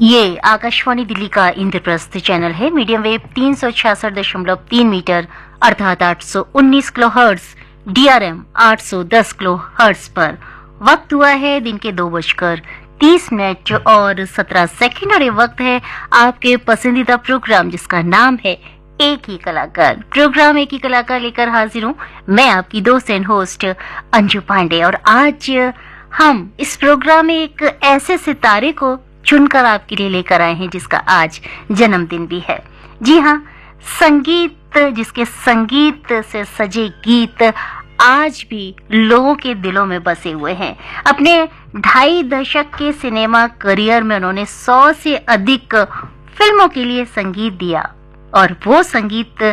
ये आकाशवाणी दिल्ली का इंद्रप्रस्थ चैनल है। मीडियम वेव 366.3 मीटर अर्थात 819 किलोहर्ट्ज, DRM 810 किलोहर्ट्ज पर। वक्त हुआ है दिन के 2:30 और 17 सेकंड और ये वक्त है आपके पसंदीदा प्रोग्राम जिसका नाम है एक ही कलाकार। प्रोग्राम एक ही कलाकार लेकर हाजिर हूँ मैं, आपकी दोस्त एंड होस्ट अंजू पांडे। और आज हम इस प्रोग्राम में एक ऐसे सितारे को चुनकर आपके लिए लेकर आए हैं जिसका आज जन्मदिन भी है। जी हाँ, संगीत, जिसके संगीत से सजे गीत आज भी लोगों के दिलों में बसे हुए हैं। अपने 2.5 दशक के सिनेमा करियर में उन्होंने 100 से अधिक फिल्मों के लिए संगीत दिया और वो संगीत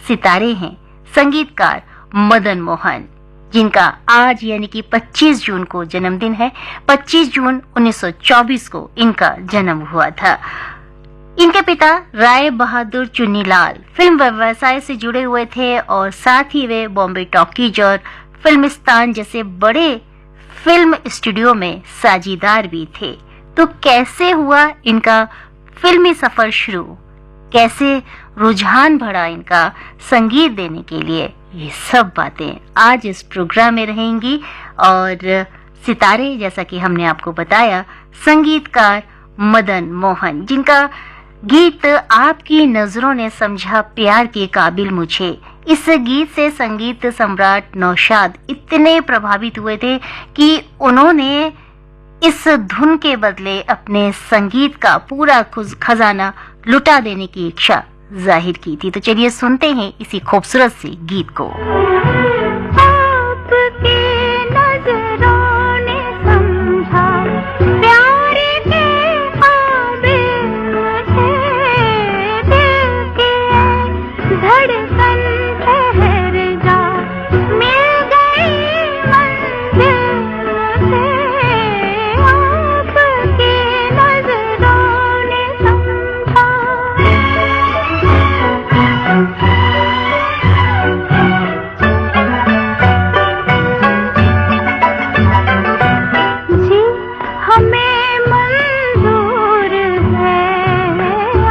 सितारे हैं संगीतकार मदन मोहन, जिनका आज यानी कि 25 जून को जन्मदिन है। 25 जून 1924 को इनका जन्म हुआ था। इनके पिता राय बहादुर चुन्नीलाल फिल्म व्यवसाय से जुड़े हुए थे और साथ ही वे बॉम्बे टॉकीज और फिल्मिस्तान जैसे बड़े फिल्म स्टूडियो में साझीदार भी थे। तो कैसे हुआ इनका फिल्मी सफर शुरू, कैसे रुझान बढ़ा इनका संगीत देने के लिए, ये सब बातें आज इस प्रोग्राम में रहेंगी। और सितारे, जैसा कि हमने आपको बताया, संगीतकार मदन मोहन, जिनका गीत आपकी नजरों ने समझा प्यार के काबिल मुझे, इस गीत से संगीत सम्राट नौशाद इतने प्रभावित हुए थे कि उन्होंने इस धुन के बदले अपने संगीत का पूरा खजाना लुटा देने की इच्छा जाहिर की थी। तो चलिए सुनते हैं इसी खूबसूरत से गीत को। आपकी नजरों ने समझा प्यार के काबिल मुझे, दिल की धड़कन ठहर जा, मिल गई मंजिल मुझे, आपकी नजरों ने समझा। जी हमें मंजूर है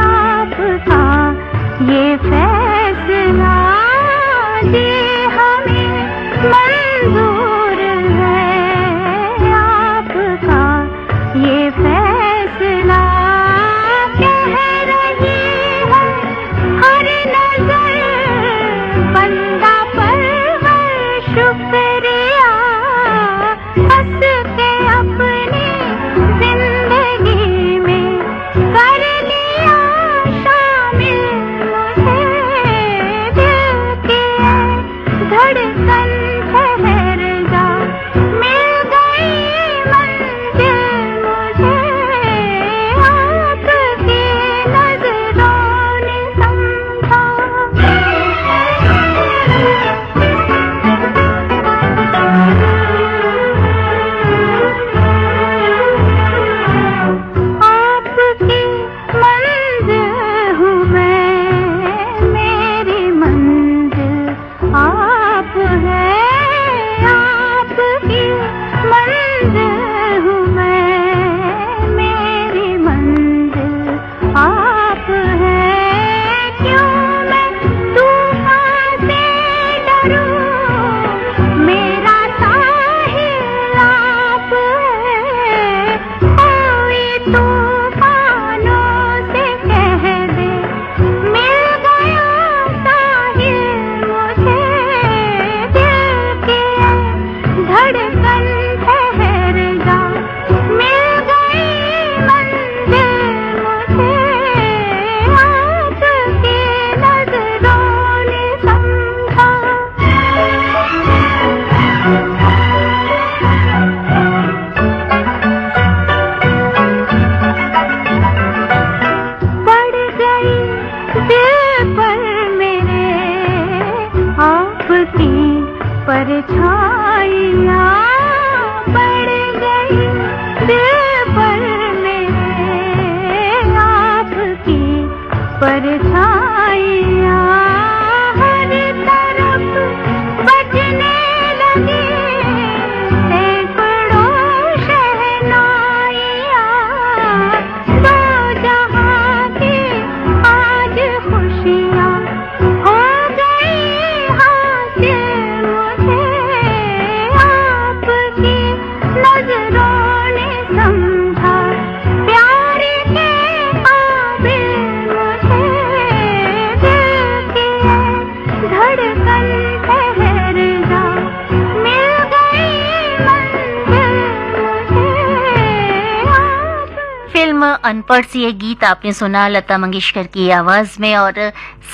आपका ये फैसला, जी हमें मंजूर है आपका ये फैसला, कह रही है हर नजर बंदा परवर शुक्रिया, हंस के अपनी जिंदगी में कर लिया शामिल मुझे, दिल की धड़कन ठहर जा, मिल गई मंजिल मुझे, आपकी नजरों ने समझा। आपकी मंजिल हूँ मैं, मेरी मंजिल आप है, आपकी मंजिल हूँ मैं, मेरी मंजिल आप है, क्यों मैं तूफान से डरूं, मेरा साहिल आप है, कोई तूफानों से कह दे, मिल गया साहिल मुझे, दिल की धड़कन ठहर जा, मिल गई मंजिल मुझे, आपकी नजरों ने समझा। पड़ गई दिल पर मेरे आपकी परछाइयाँ, पड़ गई दिल पर मेरे आपकी परछाइयाँ, हर तरफ बजने लगी सैकड़ों शहनाइयाँ, दो अनपढ़ सी ये गीत आपने सुना लता मंगेशकर की आवाज में और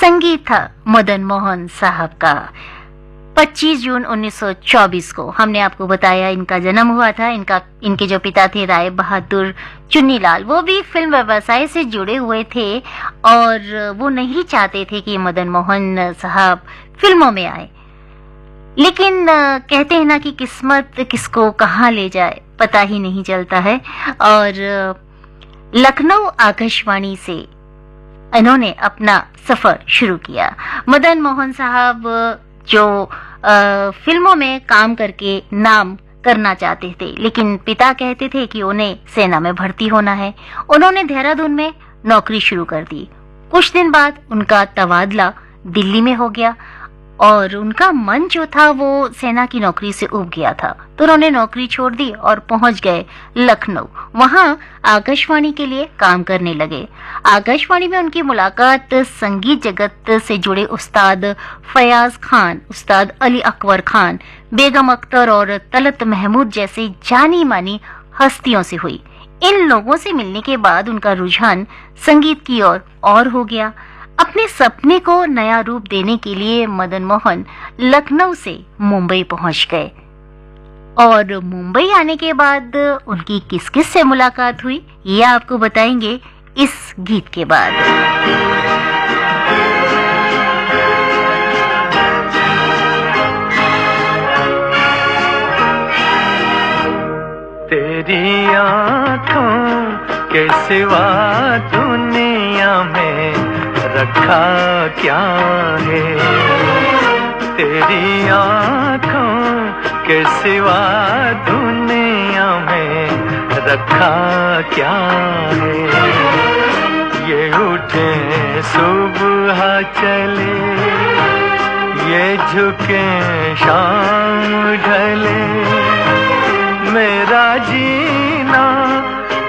संगीत था मदन मोहन साहब का। 25 जून 1924 को हमने आपको बताया इनका जन्म हुआ था। इनके जो पिता थे राय बहादुर चुन्नीलाल, वो भी फिल्म व्यवसाय से जुड़े हुए थे और वो नहीं चाहते थे कि मदन मोहन साहब फिल्मों में आए। लेकिन कहते हैं ना कि किस्मत किसको कहाँ ले जाए पता ही नहीं चलता है। और लखनऊ आकाशवाणी से इन्होंने अपना सफर शुरू किया। मदन मोहन साहब जो फिल्मों में काम करके नाम करना चाहते थे, लेकिन पिता कहते थे कि उन्हें सेना में भर्ती होना है। उन्होंने देहरादून में नौकरी शुरू कर दी। कुछ दिन बाद उनका तबादला दिल्ली में हो गया और उनका मन जो था वो सेना की नौकरी से उब गया था, तो उन्होंने नौकरी छोड़ दी और पहुंच गए लखनऊ। वहां आकाशवाणी के लिए काम करने लगे। आकाशवाणी में उनकी मुलाकात संगीत जगत से जुड़े उस्ताद फयाज खान, उस्ताद अली अकबर खान, बेगम अख्तर और तलत महमूद जैसे जानी मानी हस्तियों से हुई। इन लोगों से मिलने के बाद उनका रुझान संगीत की ओर और हो गया। अपने सपने को नया रूप देने के लिए मदन मोहन लखनऊ से मुंबई पहुंच गए और मुंबई आने के बाद उनकी किस किस से मुलाकात हुई ये आपको बताएंगे इस गीत के बाद। तेरी आँखों के सिवा दुनिया में रखा क्या है, तेरी आँखों के सिवा दुनिया में रखा क्या है। ये उठे सुबह चले, ये झुके शाम ढले, मेरा जीना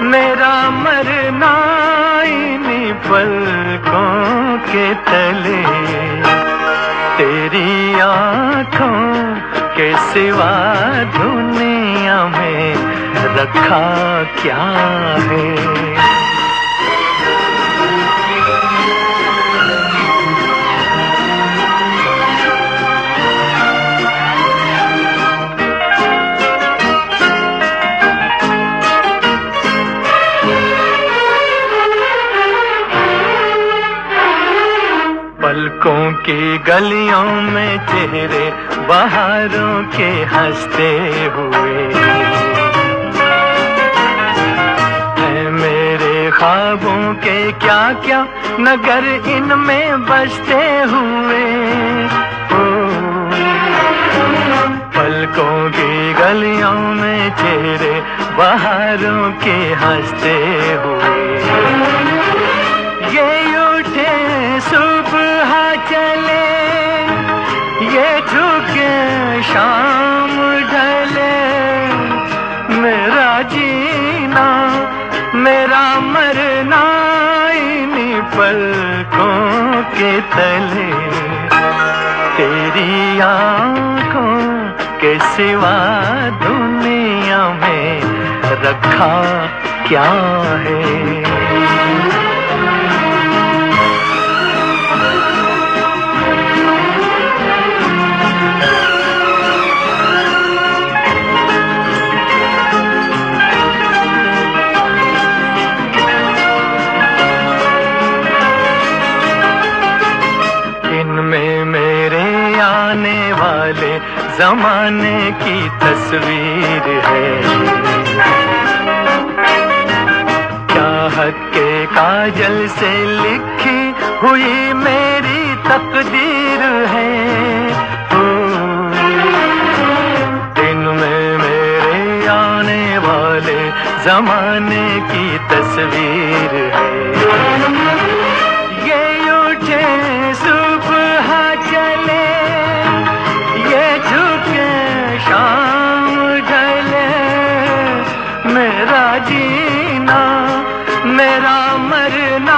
मेरा मरना इन्हीं पलकों के तले। तेरी आँखों के सिवा दुनिया में रखा क्या है। पलकों की गलियों में चेहरे बहारों के हंसते हुए है, मेरे ख्वाबों के क्या क्या नगर इनमें बसते हुए। पलकों की गलियों में चेहरे बहारों के हंसते हुए, ये उठे सुबह चले, ये झुके शाम ढले, मेरा जीना मेरा मरना इन्हीं पलकों के तले। तेरी आँखों के सिवा दुनिया में रखा क्या है। जमाने की तस्वीर है, चाहत के काजल से लिखी हुई मेरी तकदीर है। दिन में मेरे आने वाले जमाने की तस्वीर है, ये उठे सुबह चले, शाम ढले, मेरा जीना मेरा मरना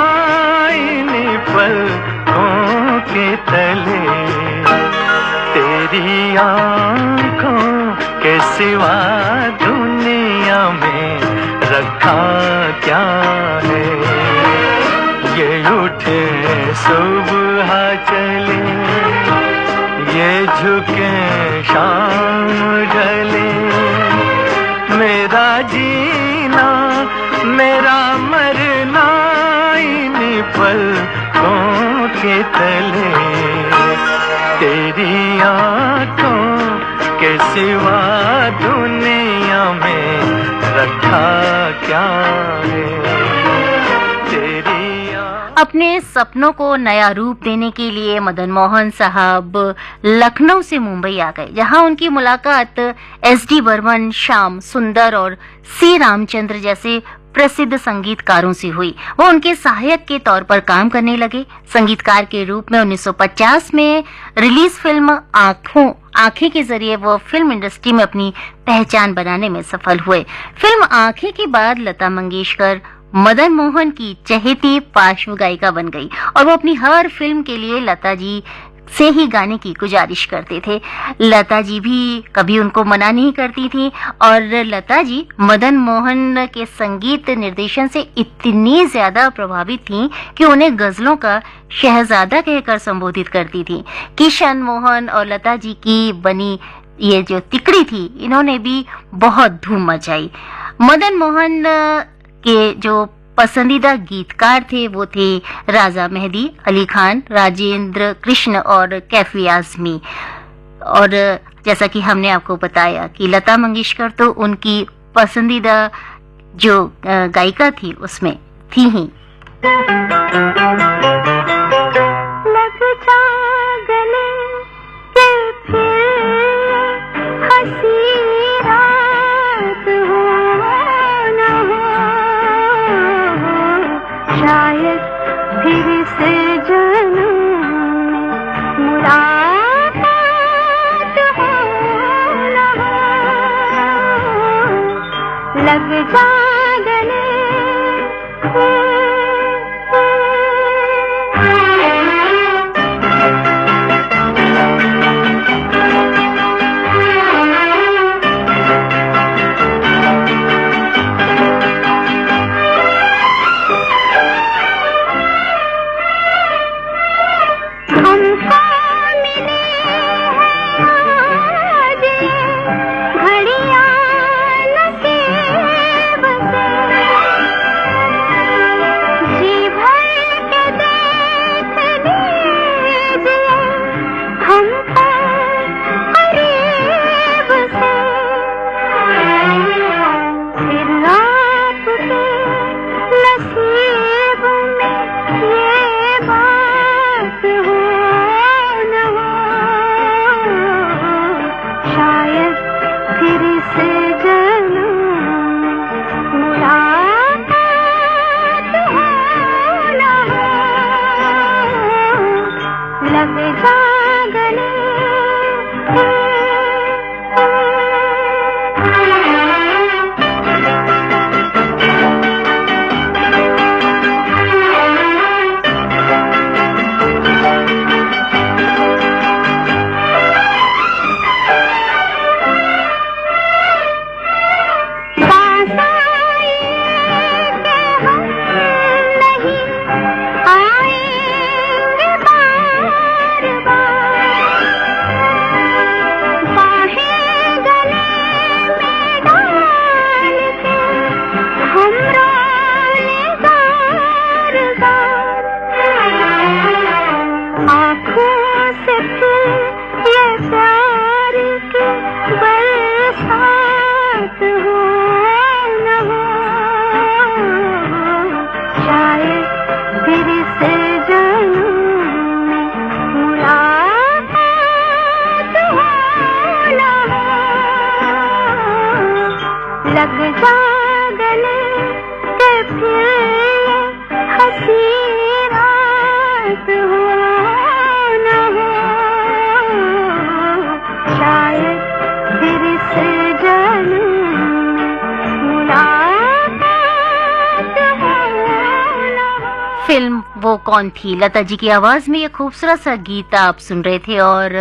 इन्हीं पलकों के तले। तेरी आँखों के सिवा दुनिया में रखा क्या है। सुबह चले, ये झुके शाम ढले, मेरा जीना मेरा मरना इन्हीं पलकों के तले, तेरी आंखों के सिवा दुनिया में रखा क्या है, तेरी अपने सपनों को नया रूप देने के लिए मदन मोहन साहब लखनऊ से मुंबई आ गए, जहां उनकी मुलाकात एस.डी. बर्मन, श्याम सुंदर और सी. रामचंद्र जैसे प्रसिद्ध संगीतकारों से हुई। वो उनके सहायक के तौर पर काम करने लगे। संगीतकार के रूप में 1950 में रिलीज फिल्म आंखें के जरिए वो फिल्म इंडस्ट्री में अपनी पहचान बनाने में सफल हुए। फिल्म आंखें के बाद लता मंगेशकर मदन मोहन की चहेती पार्श्व गायिका बन गई और वो अपनी हर फिल्म के लिए लता जी से ही गाने की गुजारिश करते थे। लता जी भी कभी उनको मना नहीं करती थी और लता जी मदन मोहन के संगीत निर्देशन से इतनी ज्यादा प्रभावित थीं कि उन्हें गजलों का शहजादा कहकर संबोधित करती थी। किशन मोहन और लता जी की बनी ये जो तिकड़ी थी, इन्होंने भी बहुत धूम मचाई। मदन मोहन के जो पसंदीदा गीतकार थे वो थे राजा मेहदी, अली खान, राजेंद्र कृष्ण और कैफी आजमी। और जैसा कि हमने आपको बताया कि लता मंगेशकर तो उनकी पसंदीदा जो गायिका थी उसमें थी ही। लग जा गले के फिर हंसी रात हो न हो, शायद फिर से जन्म में मुलाकात हो न हो, लग जा गले फिल्म वो कौन थी, लता जी की आवाज में ये खूबसूरत सा गीत आप सुन रहे थे और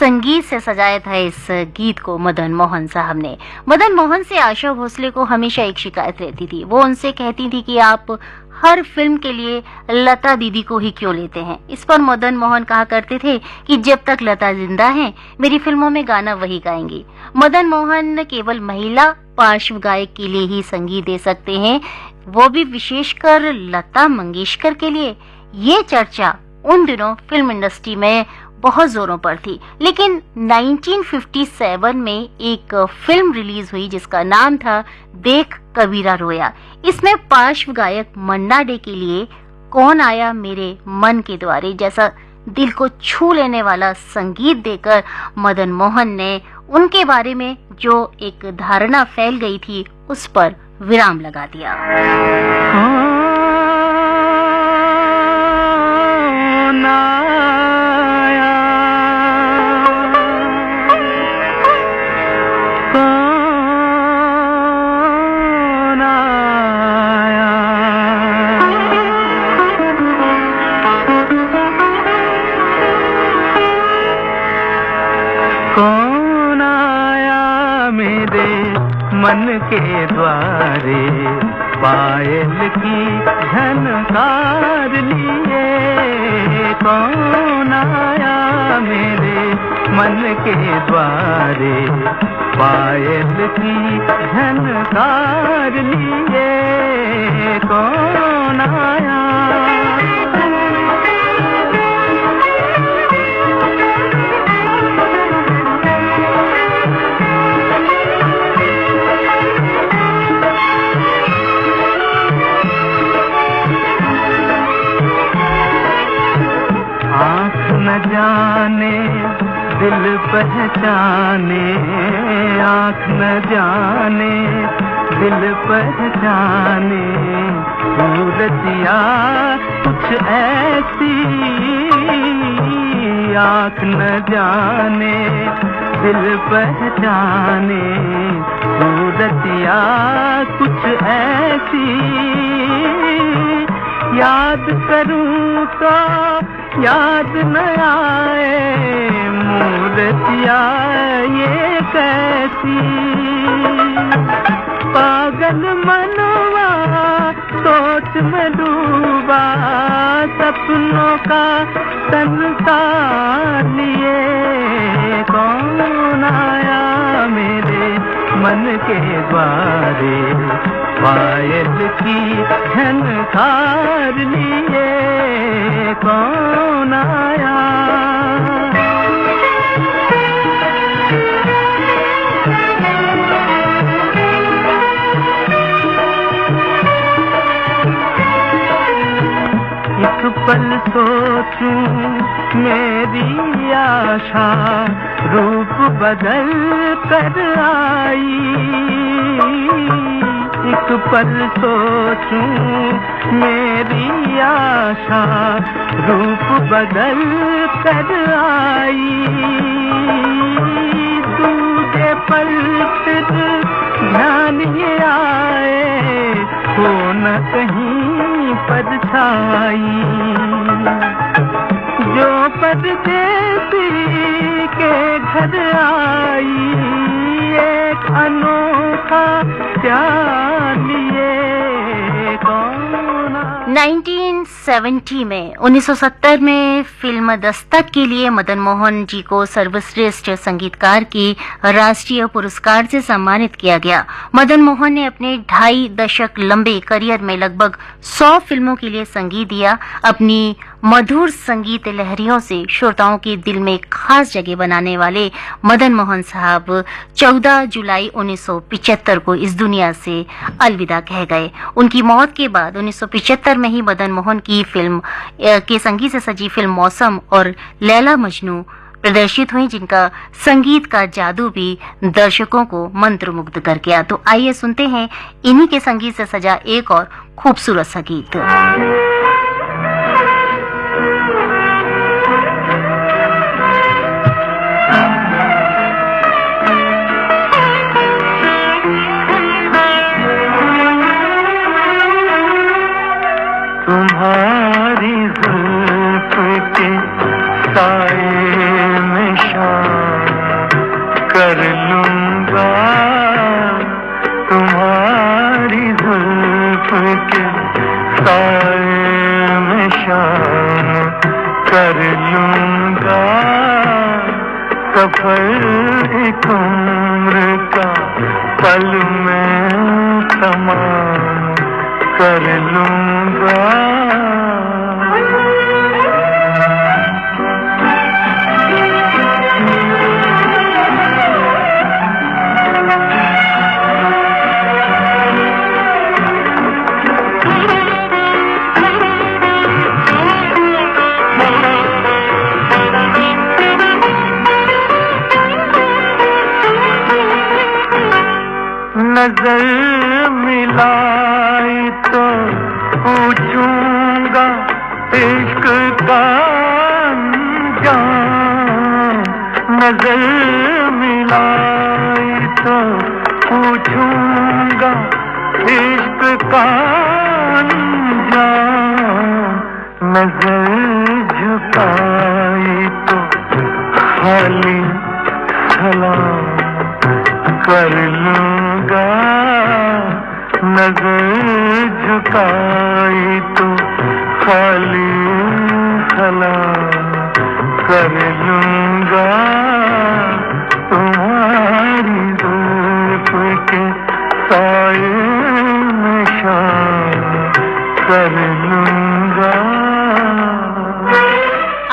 संगीत से सजाया था इस गीत को मदन मोहन साहब ने। मदन मोहन से आशा भोसले को हमेशा एक शिकायत रहती थी। वो उनसे कहती थी कि आप हर फिल्म के लिए लता दीदी को ही क्यों लेते हैं। इस पर मदन मोहन कहा करते थे कि जब तक लता जिंदा हैं, मेरी फिल्मों में गाना वही गाएंगी। मदन मोहन केवल महिला पार्श्व गायक के लिए ही संगीत दे सकते हैं, वो भी विशेषकर लता मंगेशकर के लिए। ये चर्चा उन दिनों फिल्म इंडस्ट्री में बहुत जोरों पर थी। लेकिन 1957 में एक फिल्म रिलीज हुई जिसका नाम था देख कबीरा रोया। इसमें पार्श्व गायक मन्ना डे के लिए कौन आया मेरे मन के द्वारे जैसा दिल को छू लेने वाला संगीत देकर मदन मोहन ने उनके बारे में जो एक धारणा फैल गई थी उस पर विराम लगा दिया। मन के द्वारे पायल की झनकार लिए, कौन आया मेरे मन के द्वारे पायल की झनकार लिए, कौन आया। न जाने दिल पहचाने, आँख न जाने दिल पहचाने, सूरतिया कुछ ऐसी, आँख न जाने दिल पहचाने, सूरतिया कुछ ऐसी, याद करूं तो याद न आए, मूर्तिया ये कैसी, पागल मनवा सोच में डूबा, सपनों का संसार लिए, कौन आया मेरे मन के द्वारे पायल की झनकार लिए, कौन आया। एक पल सोचूं मेरी आशा रूप बदल कर आई, एक पल सोचूं मेरी आशा रूप बदल कर आई, दूजे पल फिर ध्यान ये आए, हो न कहीं परछाई, जो परदेसी के घर आई, एक अनोखा प्यार लिए, कौन 1970 में 1970 में फिल्म दस्तक के लिए मदन मोहन जी को सर्वश्रेष्ठ संगीतकार के राष्ट्रीय पुरस्कार से सम्मानित किया गया। मदन मोहन ने अपने 2.5 दशक लंबे करियर में लगभग 100 फिल्मों के लिए संगीत दिया। अपनी मधुर संगीत लहरियों से श्रोताओं के दिल में खास जगह बनाने वाले मदन मोहन साहब 14 जुलाई 1975 को इस दुनिया से अलविदा कह गए। उनकी मौत के बाद 1975 में ही मदन मोहन की फिल्म के संगीत से सजी फिल्म मौसम और लैला मजनू प्रदर्शित हुई, जिनका संगीत का जादू भी दर्शकों को मंत्रमुग्ध कर गया। तो आइए सुनते हैं इन्हीं के संगीत से सजा एक और खूबसूरत सा गीत। तुम्हारी जुल्फ के साए में शाम एक उम्र का पल में तमाम कर लूंगा। नजर मिलाई तो पूछूंगा इश्क का अंजाम। नजर मिलाई तो पूछूंगा इश्क का अंजाम। नजर झुकाई तो खाली सलाम कर लूंगा। नजर झुकाई तो खाली सलाम कर लूंगा। तुम्हारी धूप के साए में शाम कर लूंगा।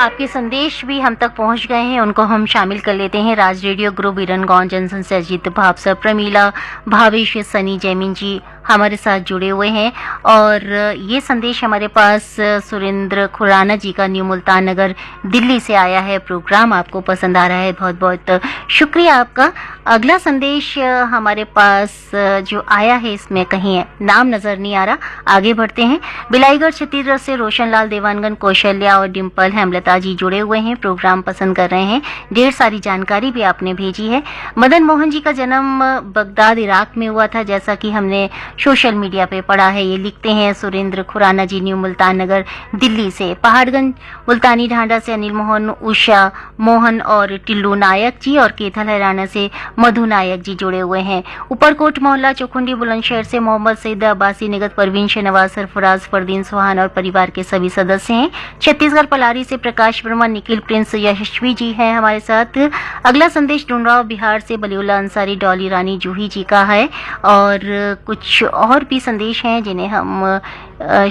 आपके संदेश भी हम तक पहुंच गए हैं, उनको हम शामिल कर लेते हैं। राज रेडियो ग्रुप वीरनगांव जंक्शन से अजीत भावसर, प्रमीला, भावेश, सनी, जैमिन जी हमारे साथ जुड़े हुए हैं। और ये संदेश हमारे पास सुरेंद्र खुराना जी का न्यू मुल्तान नगर दिल्ली से आया है। प्रोग्राम आपको पसंद आ रहा है, बहुत बहुत शुक्रिया आपका। अगला संदेश हमारे पास जो आया है इसमें कहीं नाम नजर नहीं आ रहा, आगे बढ़ते हैं। बिलाईगढ़ छत्तीसगढ़ से रोशनलाल, देवानगन, कौशल्या और डिम्पल, हेमलता जी जुड़े हुए हैं, प्रोग्राम पसंद कर रहे हैं। ढेर सारी जानकारी भी आपने भेजी है। मदन मोहन जी का जन्म बगदाद इराक में हुआ था, जैसा कि हमने सोशल मीडिया पे पढ़ा है। ये लिखते हैं सुरेंद्र खुराना जी, न्यू मुल्तान नगर दिल्ली से। पहाड़गंज मुल्तानी ढांडा से अनिल मोहन, उषा मोहन और टिल्लू नायक जी, और केथल हरियाणा से मधु नायक जी जुड़े हुए हैं। ऊपरकोट मोहल्ला चौखुंडी बुलंदशहर से मोहम्मद सईद अब्बासी, निगत परवीन, शहनवाज, सरफराज, फरदीन, सुहान और परिवार के सभी सदस्य हैं। छत्तीसगढ़ पलारी से प्रकाश वर्मा, निखिल, प्रिंस, यशस्वी जी हैं हमारे साथ। अगला संदेश डुंडराव बिहार से बलीउल्ला अंसारी, डॉली रानी, जूही जी का है। और कुछ और भी संदेश हैं जिन्हें हम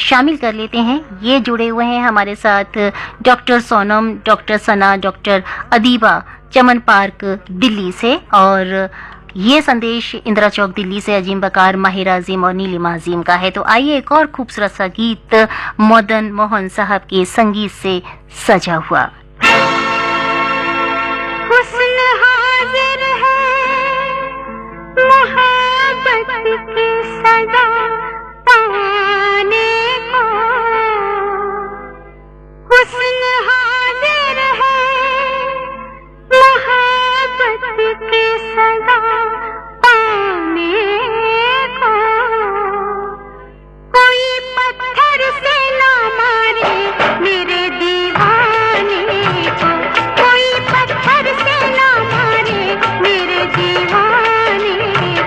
शामिल कर लेते हैं। ये जुड़े हुए हैं हमारे साथ डॉक्टर सोनम, डॉक्टर सना, डॉक्टर अदीबा, चमन पार्क दिल्ली से। और ये संदेश इंदिरा चौक दिल्ली से अजीम बकार, माहिरा अजीम और नीलिमा अजीम का है। तो आइए एक और खूबसूरत सा गीत मदन मोहन साहब के संगीत से सजा हुआ। हुस्न हाजिर है मोहब्बत की सदा पाने को। हुस्न हाजिर है मोहब्बत की सदा पाने को। कोई पत्थर से ना मारे मेरे दीवाने को। कोई पत्थर से ना मारे मेरे दीवाने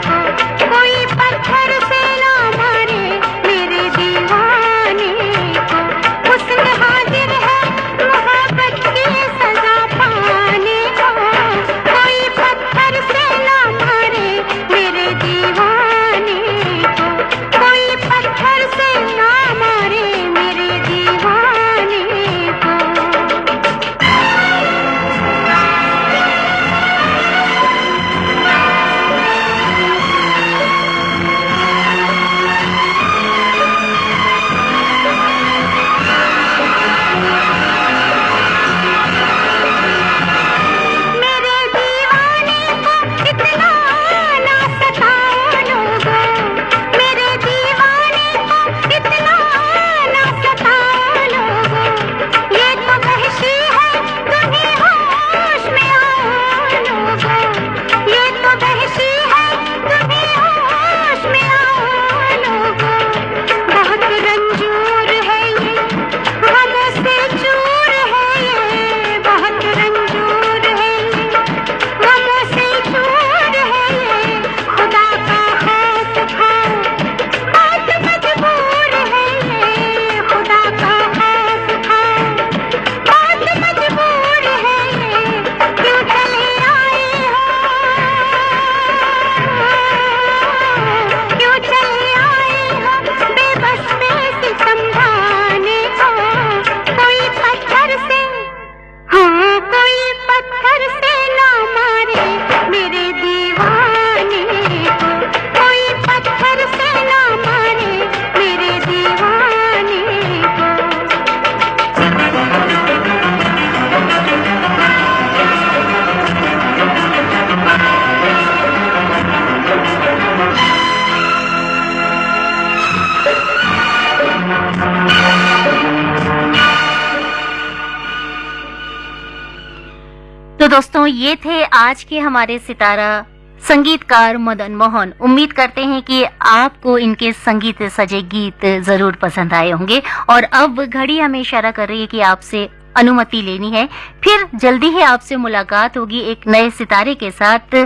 को। कोई पत्थर से ना मारे मेरे दीवाने को। हुस्न हाजिर है मोहब्बत की सजा पाने को। कोई पत्थर श्रोताओं, ये थे आज के हमारे सितारा संगीतकार मदन मोहन। उम्मीद करते हैं कि आपको इनके संगीत से सजे गीत जरूर पसंद आए होंगे। और अब घड़ी हमें इशारा कर रही है कि आपसे अनुमति लेनी है। फिर जल्दी ही आपसे मुलाकात होगी एक नए सितारे के साथ।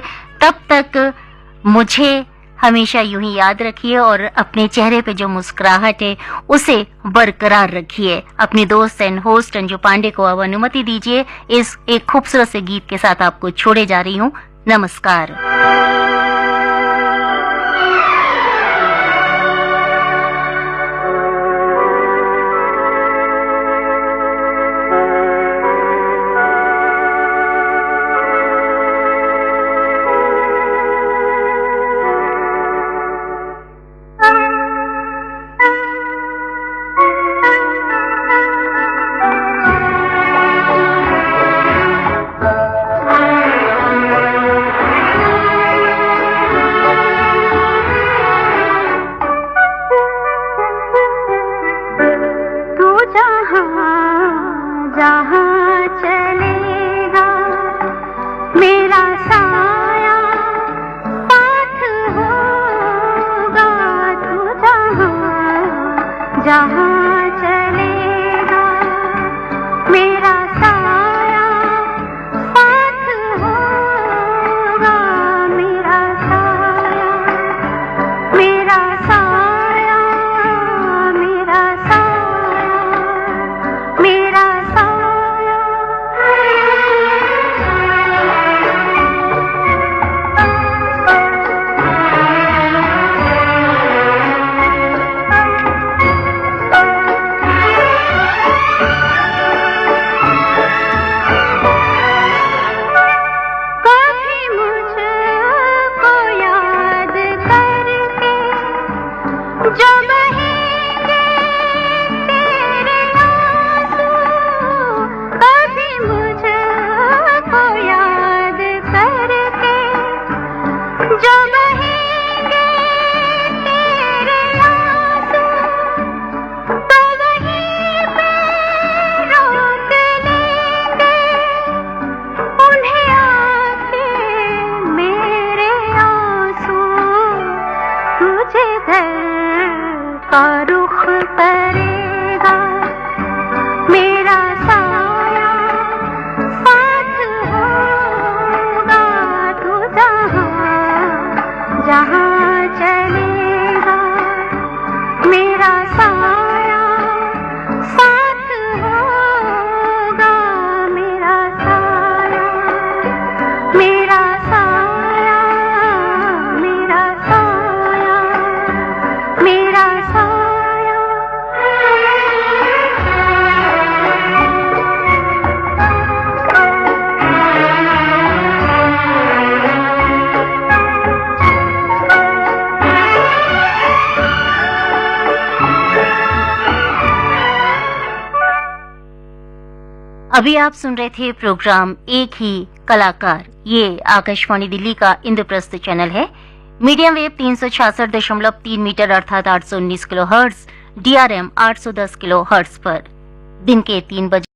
तब तक मुझे हमेशा यूं ही याद रखिए और अपने चेहरे पे जो मुस्कुराहट है उसे बरकरार रखिए। अपने दोस्त एंड होस्ट अंजू पांडे को अब अनुमति दीजिए। इस एक खूबसूरत से गीत के साथ आपको छोड़े जा रही हूँ। नमस्कार। जहाँ चलेगा मेरा साया साथ होगा। तू जहाँ चलेगा मेरा साया साथ होगा। मेरा साया मेरा साया मेरा साया मेरा का रुख करेगा। मेरा साया साथ होगा। तू जहाँ चलेगा मेरा साया साथ होगा। मेरा साया मेरा साया मेरा साया मेरा साया। अभी आप सुन रहे थे प्रोग्राम एक ही कलाकार। ये आकाशवाणी दिल्ली का इंद्रप्रस्थ चैनल है। मीडियम वेव 366.3 मीटर अर्थात 819 किलोहर्ट्ज, DRM 810 किलोहर्ट्ज पर दिन के 3 बजे